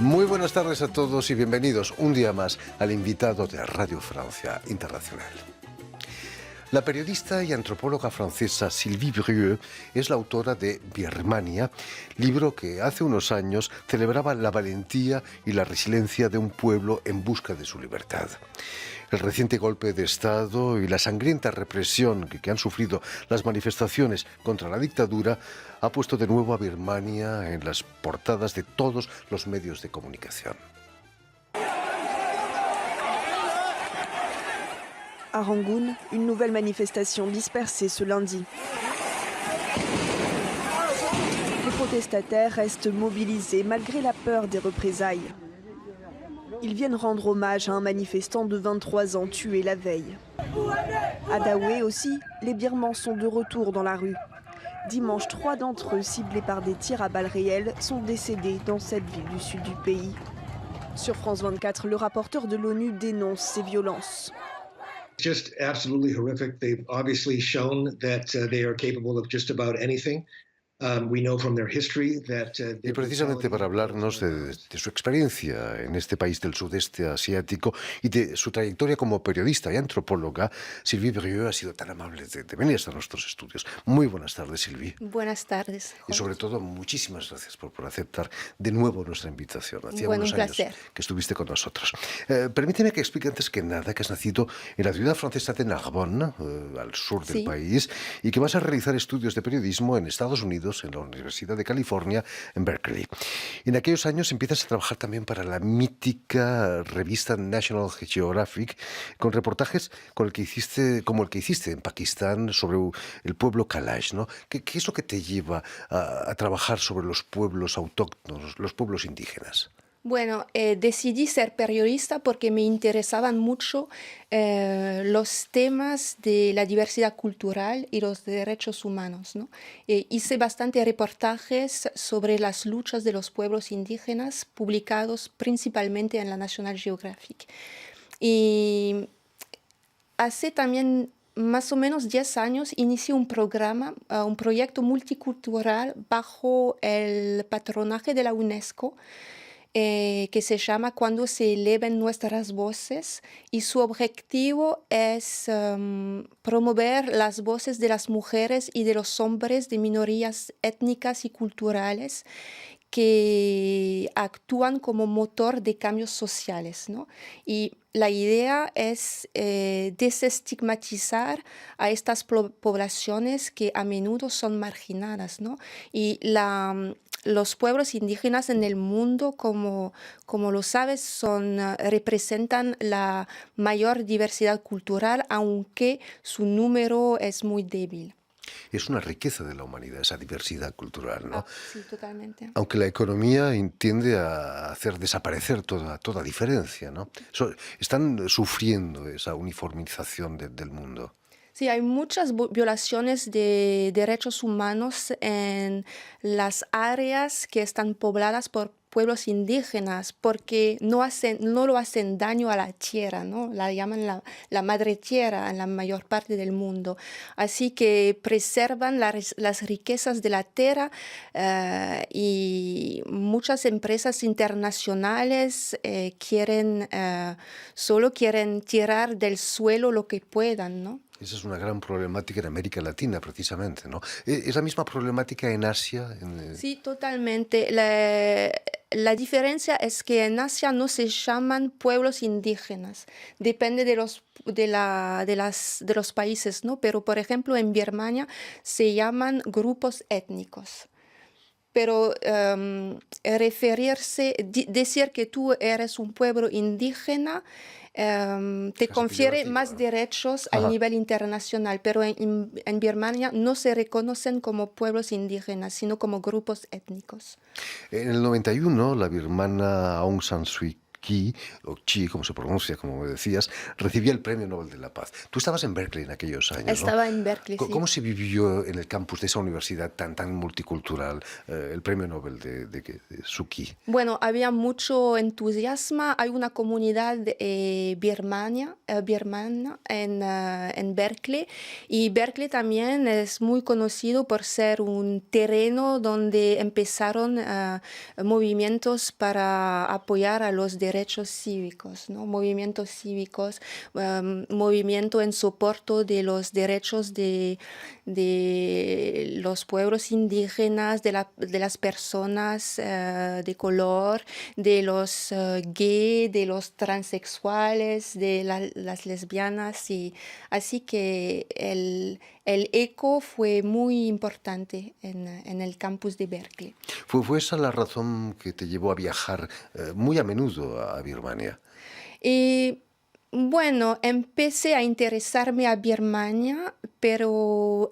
Muy buenas tardes a todos y bienvenidos un día más al invitado de Radio Francia Internacional. La periodista y antropóloga francesa Sylvie Brieux es la autora de Birmania, libro que hace unos años celebraba la valentía y la resiliencia de un pueblo en busca de su libertad. El reciente golpe de Estado y la sangrienta represión que han sufrido las manifestaciones contra la dictadura ha puesto de nuevo a Birmania en las portadas de todos los medios de comunicación. À Rangoon, une nouvelle manifestation dispersée ce lundi. Les protestataires restent mobilisés malgré la peur des représailles. Ils viennent rendre hommage à un manifestant de 23 ans tué la veille. À Dawei aussi, les Birmans sont de retour dans la rue. Dimanche, 3 d'entre eux, ciblés par des tirs à balles réelles, sont décédés dans cette ville du sud du pays. Sur France 24, le rapporteur de l'ONU dénonce ces violences. Just absolutely horrific. They've obviously shown that they are capable of just about anything. We know from their history that Y precisamente para hablarnos de su experiencia en este país del sudeste asiático y de su trayectoria como periodista y antropóloga, Sylvie Brieux ha sido tan amable de venir hasta nuestros estudios. Muy buenas tardes, Sylvie. Buenas tardes, Jorge. Y sobre todo, muchísimas gracias por aceptar de nuevo nuestra invitación. Hacía Bueno, unos un años placer. que estuviste con nosotros. Permíteme que explique antes que nada que has nacido en la ciudad francesa de Narbonne, al sur del Sí. país, y que vas a realizar estudios de periodismo en Estados Unidos, en la Universidad de California, en Berkeley. Y en aquellos años empiezas a trabajar también para la mítica revista National Geographic, con reportajes como el que hiciste en Pakistán sobre el pueblo Kalash, ¿no? ¿Qué es lo que te lleva a trabajar sobre los pueblos autóctonos, los pueblos indígenas? Bueno, decidí ser periodista porque me interesaban mucho los temas de la diversidad cultural y los derechos humanos, ¿no? Hice bastante reportajes sobre las luchas de los pueblos indígenas, publicados principalmente en la National Geographic. Y hace también más o menos 10 años inicié un programa, un proyecto multicultural bajo el patronaje de la UNESCO, que se llama Cuando se eleven nuestras voces, y su objetivo es promover las voces de las mujeres y de los hombres de minorías étnicas y culturales que actúan como motor de cambios sociales, ¿no? Y la idea es desestigmatizar a estas poblaciones que a menudo son marginadas, ¿no? Y los pueblos indígenas en el mundo, como lo sabes, representan la mayor diversidad cultural, aunque su número es muy débil. Es una riqueza de la humanidad, esa diversidad cultural, ¿no? Sí, totalmente. Aunque la economía tiende a hacer desaparecer toda diferencia, ¿no? Están sufriendo esa uniformización del mundo. Sí, hay muchas violaciones de derechos humanos en las áreas que están pobladas por pueblos indígenas, porque no lo hacen daño a la tierra, ¿no? La llaman la madre tierra en la mayor parte del mundo. Así que preservan las riquezas de la tierra, y muchas empresas internacionales solo quieren tirar del suelo lo que puedan, ¿no? Esa es una gran problemática en América Latina, precisamente, ¿no? ¿Es la misma problemática en Asia? Sí, totalmente. La diferencia es que en Asia no se llaman pueblos indígenas. Depende de los países, ¿no? Pero, por ejemplo, en Birmania se llaman grupos étnicos. Pero decir que tú eres un pueblo indígena te confiere más, ¿no?, derechos a nivel internacional, pero en Birmania no se reconocen como pueblos indígenas, sino como grupos étnicos. En el 91, la birmana Aung San Suu Kyi, o Chi, como se pronuncia, como me decías, recibía el Premio Nobel de la Paz. Tú estabas en Berkeley en aquellos años, ¿no? Estaba en Berkeley, sí. ¿Cómo se vivió en el campus de esa universidad tan multicultural el Premio Nobel de Suu Kyi? Bueno, había mucho entusiasmo. Hay una comunidad birmana en Berkeley, y Berkeley también es muy conocido por ser un terreno donde empezaron movimientos para apoyar a los derechos cívicos, ¿no? Movimientos cívicos, movimiento en soporte de los derechos de los pueblos indígenas, de las personas de color, de los gay, de los transexuales, de las lesbianas. Y así que el eco fue muy importante en el campus de Berkeley. ¿Fue esa la razón que te llevó a viajar muy a menudo a Birmania? Y bueno, empecé a interesarme a Birmania, pero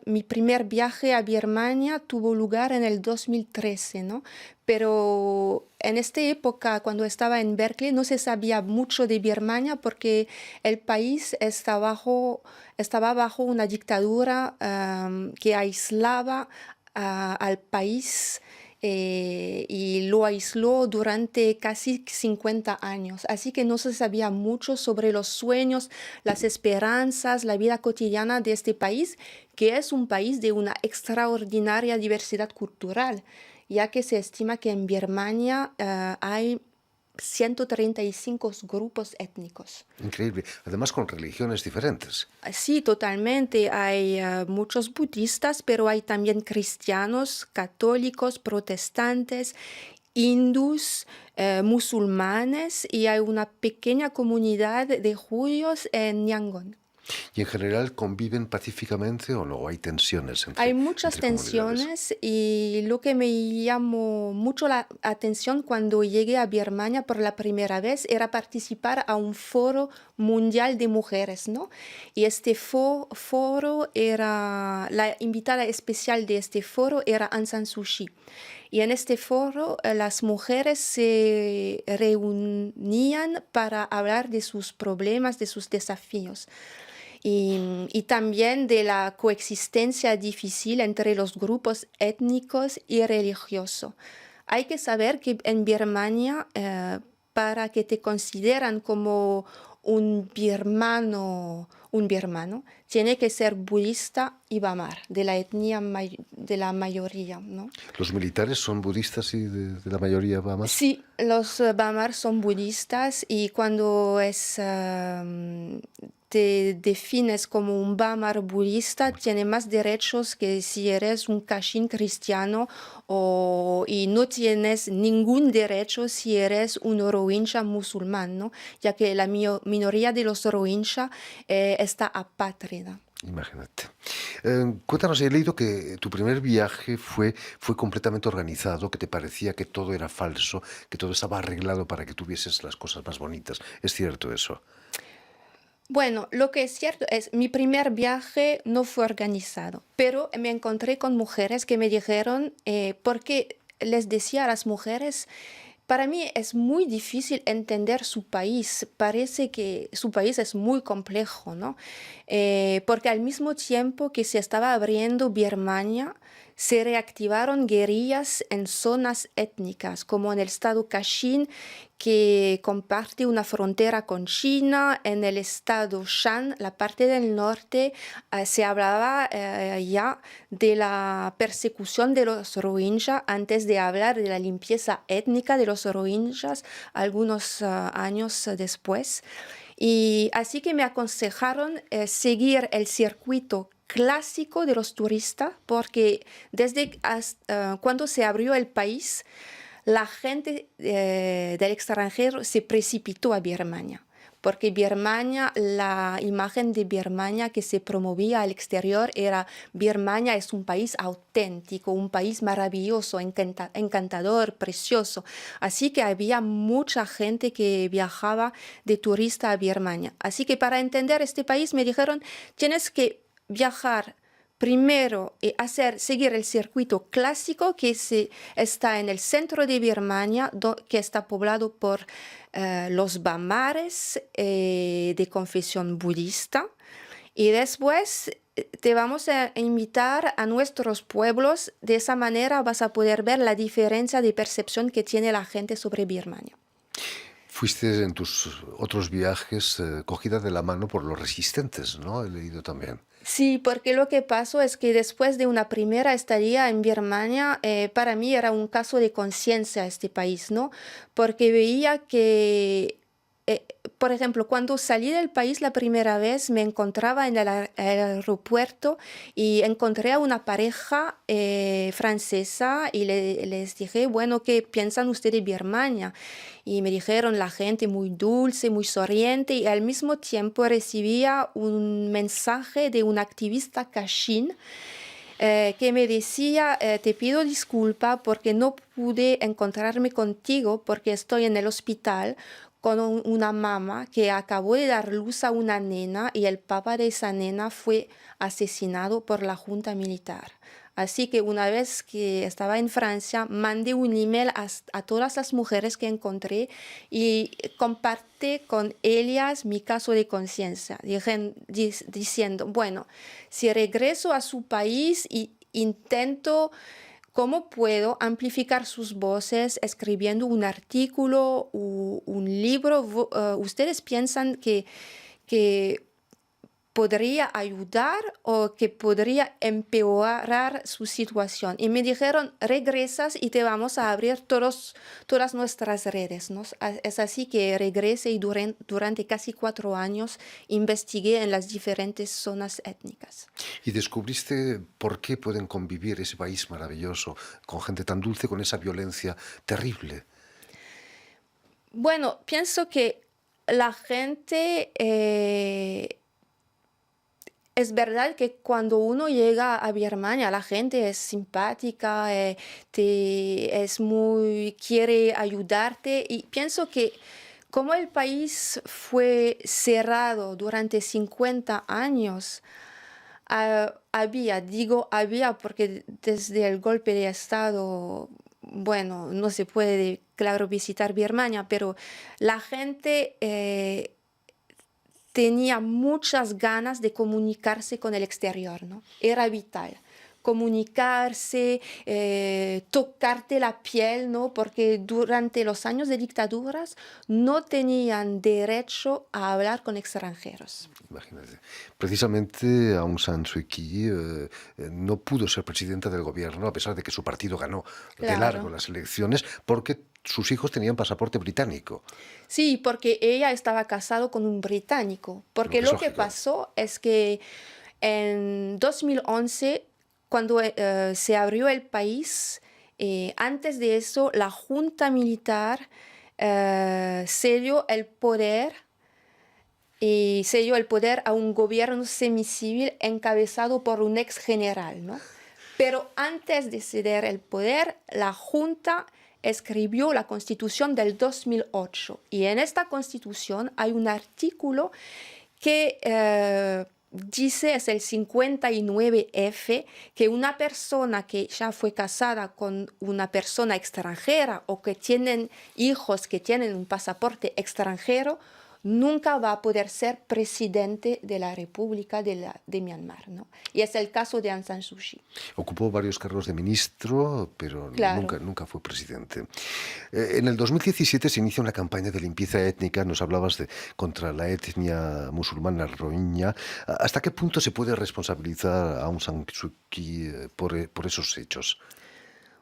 mi primer viaje a Birmania tuvo lugar en el 2013, ¿no? Pero en esta época, cuando estaba en Berkeley, no se sabía mucho de Birmania porque el país estaba bajo una dictadura que aislaba al país. Y lo aisló durante casi 50 años. Así que no se sabía mucho sobre los sueños, las esperanzas, la vida cotidiana de este país, que es un país de una extraordinaria diversidad cultural, ya que se estima que en Birmania hay 135 grupos étnicos. Increíble. Además con religiones diferentes. Sí, totalmente. Hay muchos budistas, pero hay también cristianos, católicos, protestantes, hindús, musulmanes, y hay una pequeña comunidad de judíos en Yangon. ¿Y en general conviven pacíficamente o no? ¿Hay tensiones Hay muchas entre comunidades? tensiones, y lo que me llamó mucho la atención cuando llegué a Birmania por la primera vez era participar a un foro mundial de mujeres, ¿no? Y este foro era, la invitada especial de este foro era Aung San Suu Kyi. Y en este foro las mujeres se reunían para hablar de sus problemas, de sus desafíos. Y también de la coexistencia difícil entre los grupos étnicos y religiosos. Hay que saber que en Birmania, para que te consideran como un birmano, tiene que ser budista y bamar, de la etnia de la mayoría, ¿no? ¿Los militares son budistas y de la mayoría bamas? Sí, los bamar son budistas, y cuando te defines como un bamar budista, tiene más derechos que si eres un Kachin cristiano, y no tienes ningún derecho si eres un Rohingya musulmán, ¿no? Ya que la minoría de los Rohingya está apátrida. Imagínate. Cuéntanos, he leído que tu primer viaje fue completamente organizado, que te parecía que todo era falso, que todo estaba arreglado para que tuvieses las cosas más bonitas. ¿Es cierto eso? Bueno, lo que es cierto es mi primer viaje no fue organizado, pero me encontré con mujeres que me dijeron, porque les decía a las mujeres, para mí es muy difícil entender su país. Parece que su país es muy complejo, ¿no? Porque al mismo tiempo que se estaba abriendo Birmania, se reactivaron guerrillas en zonas étnicas, como en el estado Kachin, que comparte una frontera con China. En el estado Shan, la parte del norte, se hablaba ya de la persecución de los Rohingya antes de hablar de la limpieza étnica de los Rohingyas algunos años después. Y así que me aconsejaron seguir el circuito clásico de los turistas, porque desde cuando se abrió el país, la gente del extranjero se precipitó a Birmania, porque Birmania, la imagen de Birmania que se promovía al exterior era: Birmania es un país auténtico, un país maravilloso, encantador, precioso. Así que había mucha gente que viajaba de turista a Birmania. Así que para entender este país me dijeron: tienes que viajar primero seguir el circuito clásico está en el centro de Birmania, que está poblado por los bamares de confesión budista. Y después te vamos a invitar a nuestros pueblos. De esa manera vas a poder ver la diferencia de percepción que tiene la gente sobre Birmania. Fuiste en tus otros viajes cogida de la mano por los resistentes, ¿no? He leído también. Sí, porque lo que pasó es que después de una primera estadía en Birmania, para mí era un caso de conciencia este país, ¿no? Porque veía que, por ejemplo, cuando salí del país la primera vez, me encontraba en el aeropuerto y encontré a una pareja francesa y les dije, bueno, ¿qué piensan ustedes de Birmania? Y me dijeron, la gente muy dulce, muy sonriente, y al mismo tiempo recibía un mensaje de un activista Kachin que me decía, te pido disculpa porque no pude encontrarme contigo porque estoy en el hospital con una mamá que acabó de dar luz a una nena y el papá de esa nena fue asesinado por la junta militar. Así que una vez que estaba en Francia, mandé un email a todas las mujeres que encontré y compartí con ellas mi caso de conciencia, diciendo, bueno, si regreso a su país y intento, ¿cómo puedo amplificar sus voces escribiendo un artículo o un libro? ¿Ustedes piensan que podría ayudar o que podría empeorar su situación? Y me dijeron, regresas y te vamos a abrir todas nuestras redes, ¿no? Es así que regresé y durante casi 4 años investigué en las diferentes zonas étnicas. Y descubriste por qué pueden convivir ese país maravilloso con gente tan dulce, con esa violencia terrible. Bueno, pienso que la gente... Es verdad que cuando uno llega a Birmania, la gente es simpática, quiere ayudarte, y pienso que como el país fue cerrado durante 50 años, había porque desde el golpe de Estado, bueno, no se puede, claro, visitar Birmania, pero la gente tenía muchas ganas de comunicarse con el exterior, ¿no? Era vital comunicarse, tocarte la piel, ¿no? Porque durante los años de dictaduras no tenían derecho a hablar con extranjeros. Imagínate. Precisamente Aung San Suu Kyi no pudo ser presidenta del gobierno, a pesar de que su partido ganó de largo Claro. las elecciones, porque sus hijos tenían pasaporte británico. Sí, porque ella estaba casada con un británico. Porque Lo que es lo que lógico. pasó es que en 2011, cuando se abrió el país, antes de eso, la junta militar cedió el poder a un gobierno semicivil encabezado por un ex general, ¿no? Pero antes de ceder el poder, la junta escribió la Constitución del 2008. Y en esta Constitución hay un artículo que dice, es el 59F, que una persona que ya fue casada con una persona extranjera o que tienen hijos que tienen un pasaporte extranjero, nunca va a poder ser presidente de la República de Myanmar, ¿no? Y es el caso de Aung San Suu Kyi. Ocupó varios cargos de ministro, pero Claro. nunca fue presidente. En el 2017 se inicia una campaña de limpieza étnica, nos hablabas contra la etnia musulmana rohingya. ¿Hasta qué punto se puede responsabilizar a Aung San Suu Kyi por esos hechos?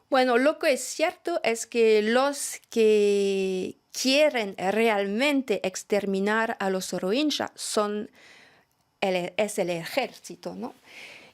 Bueno, lo que es cierto es que los que quieren realmente exterminar a los rohingya es el ejército, ¿no?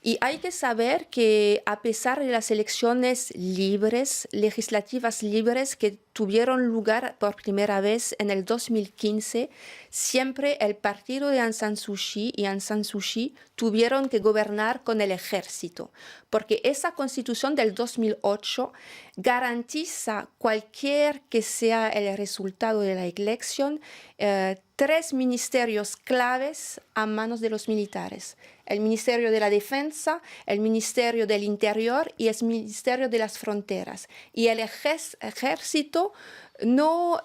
Y hay que saber que a pesar de las elecciones libres, legislativas libres que tuvieron lugar por primera vez en el 2015. Siempre el partido de Aung San Suu Kyi y Aung San Suu Kyi tuvieron que gobernar con el ejército, porque esa constitución del 2008 garantiza, cualquier que sea el resultado de la elección, 3 ministerios claves a manos de los militares: el Ministerio de la Defensa, el Ministerio del Interior y el Ministerio de las Fronteras. Y el ejército no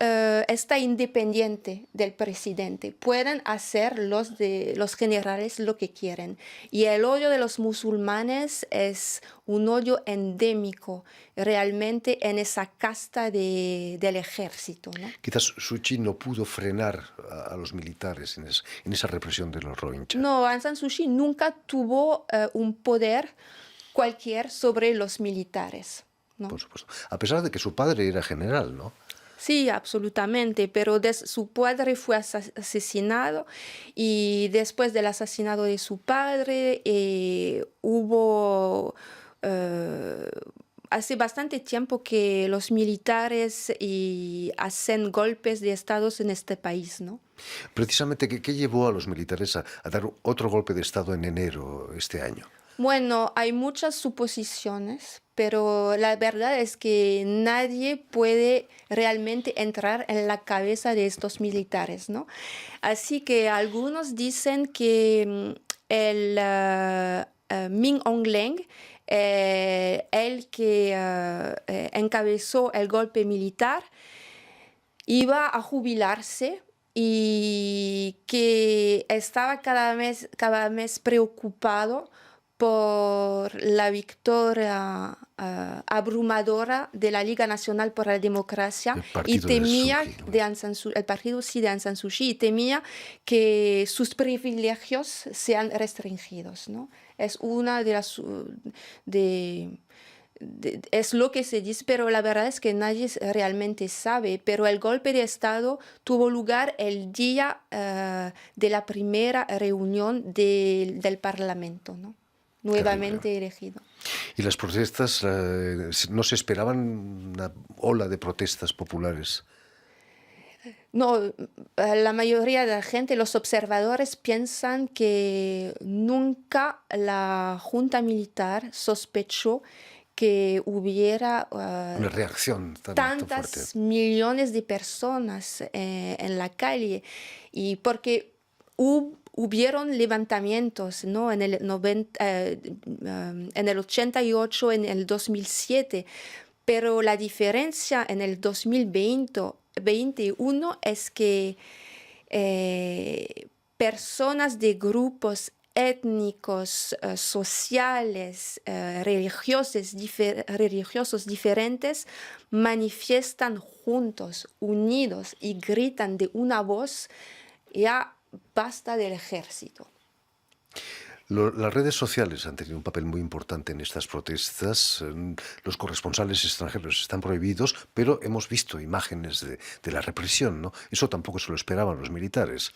está independiente del presidente. Pueden hacer los generales lo que quieren. Y el odio de los musulmanes es un odio endémico realmente en esa casta del ejército, ¿no? Quizás Suu Kyi no pudo frenar a los militares en esa represión de los Rohingya. No, Aung San Suu Kyi nunca tuvo un poder cualquier sobre los militares, ¿no? Por supuesto. A pesar de que su padre era general, ¿no? Sí, absolutamente, pero su padre fue asesinado y después del asesinato de su padre hubo... hace bastante tiempo que los militares hacen golpes de Estado en este país, ¿no? Precisamente, ¿qué llevó a los militares a dar otro golpe de Estado en enero este año? Bueno, hay muchas suposiciones, pero la verdad es que nadie puede realmente entrar en la cabeza de estos militares, ¿no? Así que algunos dicen que el Min Aung Hlaing, el que encabezó el golpe militar, iba a jubilarse y que estaba cada mes preocupado por la victoria abrumadora de la Liga Nacional por la Democracia y temía el partido de Aung San Suu Kyi, y temía que sus privilegios sean restringidos, ¿no? Es una de las es lo que se dice, pero la verdad es que nadie realmente sabe. Pero el golpe de Estado tuvo lugar el día de la primera reunión del Parlamento, ¿no? Nuevamente elegido. ¿Y las protestas, no se esperaban una ola de protestas populares? No, la mayoría de la gente, los observadores, piensan que nunca la junta militar sospechó que hubiera una reacción tan tantas fuerte. Millones de personas en la calle, y porque hubieron levantamientos, ¿no? En el 88, en el 2007, pero la diferencia en el 2021 es que personas de grupos étnicos, sociales, religiosos diferentes manifiestan juntos, unidos, y gritan de una voz: ya basta del ejército. Las redes sociales han tenido un papel muy importante en estas protestas. Los corresponsales extranjeros están prohibidos, pero hemos visto imágenes de la represión, ¿no? Eso tampoco se lo esperaban los militares.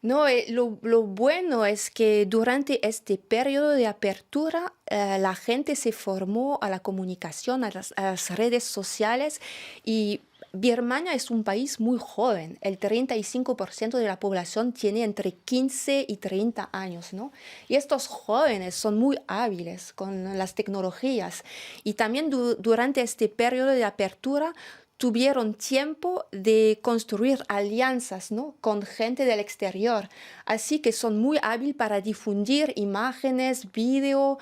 No, lo bueno es que durante este periodo de apertura la gente se formó a la comunicación, a las redes sociales, y Birmania es un país muy joven. El 35% de la población tiene entre 15 y 30 años, ¿no? Y estos jóvenes son muy hábiles con las tecnologías. Y también durante este periodo de apertura tuvieron tiempo de construir alianzas, ¿no?, con gente del exterior. Así que son muy hábiles para difundir imágenes, vídeo,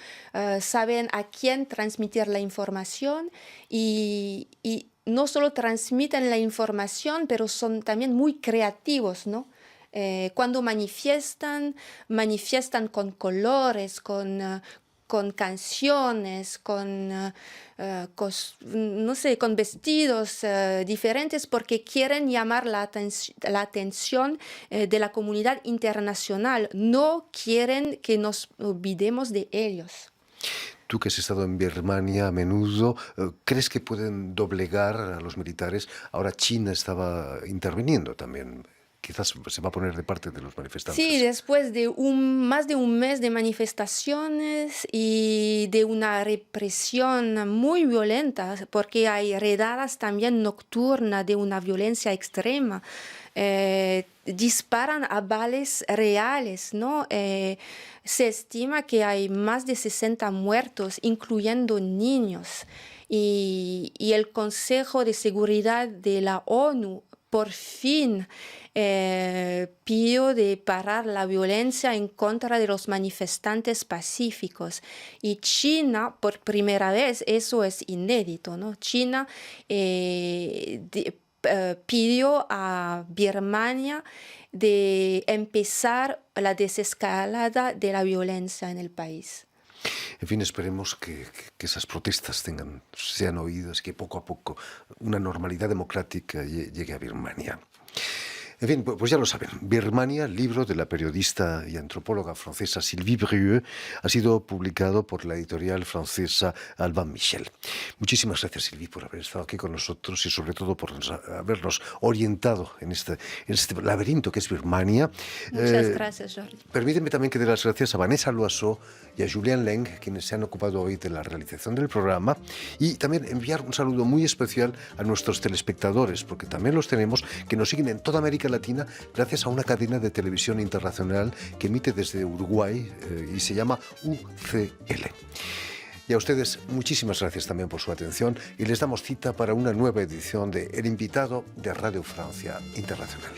saben a quién transmitir la información y no solo transmiten la información, pero son también muy creativos, ¿no? Cuando manifiestan con colores, con canciones, no sé, con vestidos diferentes, porque quieren llamar la atención de la comunidad internacional. No quieren que nos olvidemos de ellos. Tú, que has estado en Birmania a menudo, ¿crees que pueden doblegar a los militares? Ahora China estaba interviniendo también. quizás se va a poner de parte de los manifestantes. Sí, después de más de un mes de manifestaciones y de una represión muy violenta, porque hay redadas también nocturnas de una violencia extrema, disparan a balas reales, ¿no? Se estima que hay más de 60 muertos, incluyendo niños. Y el Consejo de Seguridad de la ONU por fin pidió de parar la violencia en contra de los manifestantes pacíficos. Y China, por primera vez, eso es inédito, ¿no? China pidió a Birmania de empezar la desescalada de la violencia en el país. En fin, esperemos que esas protestas sean oídas, que poco a poco una normalidad democrática llegue a Birmania. En fin, pues ya lo saben, Birmania, libro de la periodista y antropóloga francesa Sylvie Brieux, ha sido publicado por la editorial francesa Albin Michel. Muchísimas gracias, Sylvie, por haber estado aquí con nosotros y sobre todo por habernos orientado en este laberinto que es Birmania. Muchas gracias, Jordi. Permíteme también que dé las gracias a Vanessa Loiseau y a Julien Leng, quienes se han ocupado hoy de la realización del programa, y también enviar un saludo muy especial a nuestros telespectadores, porque también los tenemos, que nos siguen en toda América Latina gracias a una cadena de televisión internacional que emite desde Uruguay y se llama UCL. Y a ustedes muchísimas gracias también por su atención y les damos cita para una nueva edición de El Invitado de Radio Francia Internacional.